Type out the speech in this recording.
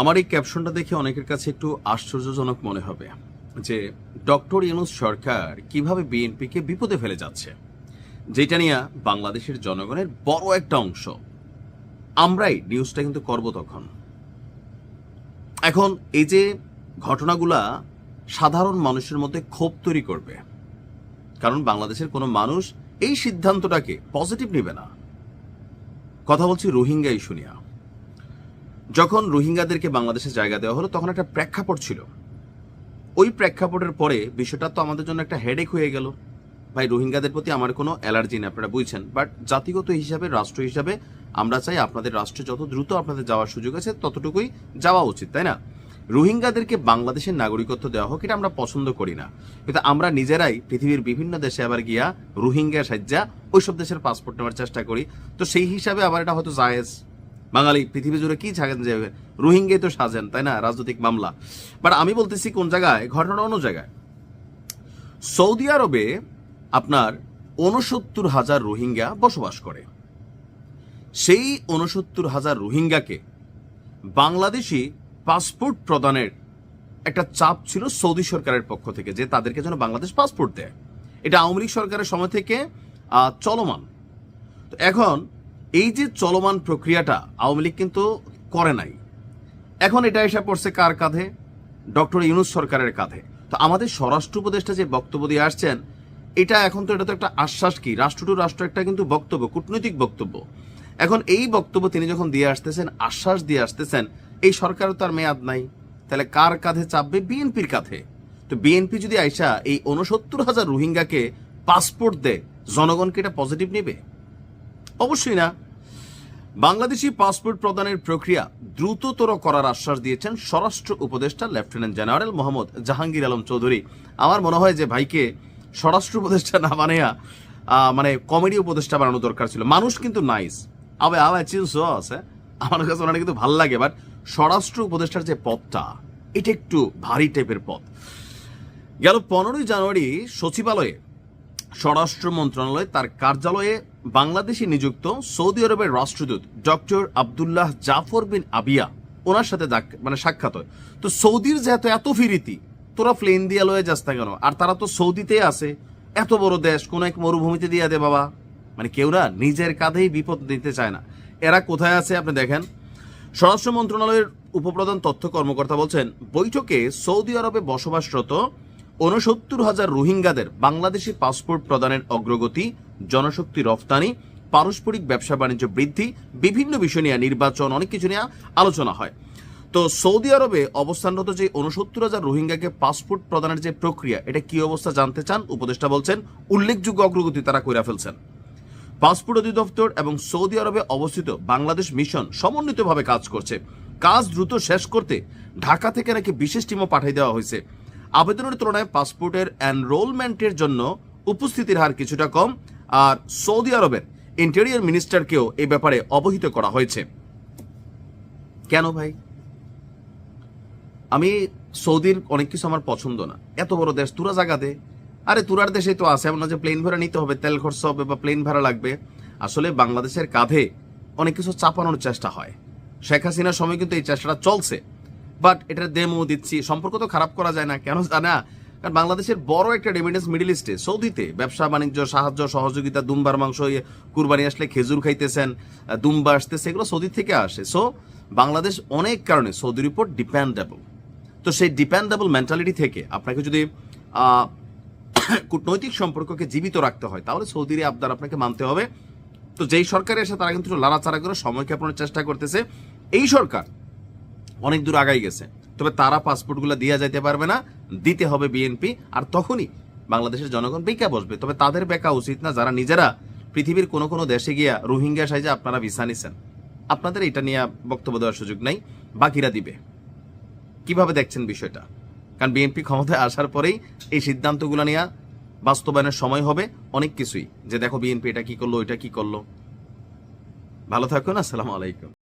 আমার এই ক্যাপশনটা দেখে অনেকের কাছে একটু আশ্চর্যজনক মনে হবে যে ডক্টর ইউনূস সরকার কিভাবে বিএনপিকে বিপদে ফেলে যাচ্ছে, যেটা নিয়ে বাংলাদেশের জনগণের বড় একটা অংশ আমরাই নিউজটা কিন্তু করব। তখন এখন এই যে ঘটনাগুলা সাধারণ মানুষের মধ্যে ক্ষোভ তৈরি করবে, কারণ বাংলাদেশের কোনো মানুষ এই সিদ্ধান্তটাকে পজিটিভ নেবে না। কথা বলছি রোহিঙ্গা ইস্যু নিয়ে। যখন রোহিঙ্গাদেরকে বাংলাদেশে জায়গা দেওয়া হলো তখন একটা প্রেক্ষাপট ছিল। ওই প্রেক্ষাপটের পরে বিষয়টা তো আমাদের জন্য একটা হেডেক হয়ে গেল। ভাই, রোহিঙ্গাদের প্রতি আমার কোনো অ্যালার্জি নেই, আপনারা বুঝছেন, বাট জাতিগত হিসাবে, রাষ্ট্র হিসাবে আমরা চাই আপনাদের রাষ্ট্রে যত দ্রুত আপনাদের যাওয়ার সুযোগ আছে ততটুকুই যাওয়া উচিত, তাই না? রোহিঙ্গাদেরকে বাংলাদেশের নাগরিকত্ব দেওয়া হোক, এটা আমরা পছন্দ করি না, কিন্তু আমরা নিজেরাই পৃথিবীর বিভিন্ন দেশে আবার গিয়া রোহিঙ্গা সাজ্জা ওইসব দেশের পাসপোর্ট নেওয়ার চেষ্টা করি। তো সেই হিসাবে আবার এটা হয়তো জায়েজ। বাঙালি পৃথিবী জুড়ে কি ছাগেন যাবে, রোহিঙ্গাই তো সাজেন, তাই না? রাজনৈতিক মামলা। বাট আমি বলতেছি কোন জায়গায় ঘটনা, অন্য জায়গায়। সৌদি আরবে আপনার ৬৯,০০০ রোহিঙ্গা বসবাস করে। সেই ৬৯,০০০ রোহিঙ্গাকে বাংলাদেশি পাসপোর্ট প্রদানের একটা চাপ ছিল সৌদি সরকারের পক্ষ থেকে, যে তাদেরকে যেন বাংলাদেশ পাসপোর্ট দেয়। এটা আওয়ামী লীগ সরকারের সময় থেকে চলমান। তো এখন এই যে চলমান প্রক্রিয়াটা আওয়ামী লীগ কিন্তু করে নাই, এখন এটা এসে পড়ছে কার কাঁধে? ডক্টর ইউনূস সরকারের কাঁধে। তো আমাদের স্বরাষ্ট্র উপদেষ্টা যে বক্তব্য দিয়ে আসছেন, এটা তো একটা আশ্বাস কি, রাষ্ট্র টু রাষ্ট্র একটা কিন্তু বক্তব্য, কূটনৈতিক বক্তব্য। এখন এই বক্তব্য তিনি যখন দিয়ে আসতেছেন, আশ্বাস দিয়ে আসতেছেন, এই সরকারও তার মেয়াদ নাই, তাহলে কার কাঁধে চাপবে? বিএনপির কাঁধে। তো বিএনপি যদি আইসা এই ৬৯,০০০ রোহিঙ্গাকে পাসপোর্ট দেয়, জনগণকে এটা পজিটিভ নেবে? অবশ্যই না। বাংলাদেশি পাসপোর্ট প্রদানের প্রক্রিয়া দ্রুততর করার আশ্বাস দিয়েছেন স্বরাষ্ট্র উপদেষ্টা লেফটেন্যান্ট জেনারেল মোহাম্মদ জাহাঙ্গীর আলম চৌধুরী। আমার মনে হয় যে ভাইকে স্বরাষ্ট্র উপদেষ্টা না বানাইয়া মানে কমেডি উপদেষ্টা বানানো দরকার ছিল। মানুষ কিন্তু নাইস, আবার চিনসও আছে, আমার কাছে ওনারা কিন্তু ভালো লাগে, বাট স্বরাষ্ট্র উপদেষ্টার যে পদটা, এটা একটু ভারী টাইপের পদ। গেল 15ই জানুয়ারি সচিবালয়ে, স্বরাষ্ট্র মন্ত্রণালয় তার কার্যালয়ে বাংলাদেশে নিযুক্ত সৌদি আরবের রাষ্ট্রদূত ডক্টর আবদুল্লাহ জাফর বিন আবিয়া, ওনার সাথে সাক্ষাৎ হয়। তো সৌদির যে এত ফিরিতি, তোরা প্লেন দিয়া লয়ে যাস না কেন? আর তারা তো সৌদিতে আছে, এত বড় দেশ, কোন এক মরুভূমিতে দিয়া দে বাবা। মানে কেউরা নিজের কাঁধেই বিপদ দিতে চায় না। এরা কোথায় আছে আপনি দেখেন। স্বরাষ্ট্র মন্ত্রণালয়ের উপপ্রধান তথ্য কর্মকর্তা বলছেন, বৈঠকে সৌদি আরবে বসবাসরত ৬৯,০০০ রোহিঙ্গাদের বাংলাদেশি পাসপোর্ট প্রদানের অগ্রগতি, জনশক্তি রফতানি, পারস্পরিক ব্যবসা বাণিজ্য বৃদ্ধি, বিভিন্ন বিষয় নিয়ে, নির্বাচন, অনেক কিছু নিয়ে আলোচনা হয়। তো সৌদি আরবে অবস্থানরত যে ৬৯,০০০ রোহিঙ্গাকে পাসপোর্ট প্রদানের যে প্রক্রিয়া, এটা কি অবস্থা জানতে চান উপদেষ্টা বলছেন, উল্লেখযোগ্য অগ্রগতি তারা কইরা ফেলছেন। পাসপোর্ট অধিদপ্তর এবং সৌদি আরবে অবস্থিত বাংলাদেশ মিশন সমন্বিতভাবে কাজ করছে। কাজ দ্রুত শেষ করতে ঢাকা থেকে নাকি বিশেষ টিমও পাঠিয়ে দেওয়া হয়েছে। আবেদনের তুলনায় পাসপোর্টের এনরোলমেন্টের জন্য উপস্থিতির হার কিছুটা কম, আর সৌদি আরবের ইন্টেরিয়র মিনিস্টারকেও এই ব্যাপারে অবহিত করা হয়েছে। কেন ভাই? আমি সৌদির অনেক কিছু আমার পছন্দ না, এত বড় দেশ, তুরা জায়গা দে। আরে তুরার দেশে তো আছে, এমন না যে প্লেন ভাড়া নিতে হবে, তেল খরচ হবে বা প্লেন ভাড়া লাগবে। আসলে বাংলাদেশের কাঁধে অনেক কিছু চাপানোর চেষ্টা হয়। শেখ হাসিনার সময় কিন্তু এই চেষ্টাটা চলছে, বাট এটা ডেমো দিচ্ছি, সম্পর্ক তো খারাপ করা যায় না, কেন জানা? কারণ বাংলাদেশের বড় একটা রেমিটেন্স মিডল ইস্টে, সৌদিতে ব্যবসা বাণিজ্য, সাহায্য সহযোগিতা, দুম্বার মাংস, কুরবানি আসলে খেজুর খাইতেছেন, দুম্বা আসতেছে, এগুলো সৌদি থেকে আসে। সো বাংলাদেশ অনেক কারণে সৌদির উপর ডিপেন্ডেবল। তো সেই ডিপেন্ডেবল মেন্টালিটি থেকে আপনাকে যদি কূটনৈতিক সম্পর্ককে জীবিত রাখতে হয়, তাহলে সৌদির আবদার আপনাকে মানতে হবে। তো যেই সরকারের এসে তারা কিন্তু লাড়াচাড়া করে সময় ক্ষেপণের চেষ্টা করতেছে। এই সরকার অনেক দূর আগাই গেছে, তবে তারা পাসপোর্টগুলো দিয়ে যাইতে পারবে না, দিতে হবে বিএনপি। আর তখনই বাংলাদেশের জনগণ বেঁকা বসবে। তবে তাদের বেঁকা উচিত না যারা নিজেরা পৃথিবীর কোনো দেশে গিয়া রোহিঙ্গা সাইজে আপনারা ভিসা নিছেন। আপনাদের এটা নিয়ে বক্তব্য দেওয়ার সুযোগ নাই, বাকিরা দিবে। কিভাবে দেখছেন বিষয়টা? কারণ বিএনপি ক্ষমতায় আসার পরেই এই সিদ্ধান্তগুলো নিয়ে বাস্তবায়নের সময় হবে অনেক কিছুই, যে দেখো বিএনপি এটা কি করলো, ওইটা কি করলো। ভালো থাকুন, আসসালামু আলাইকুম।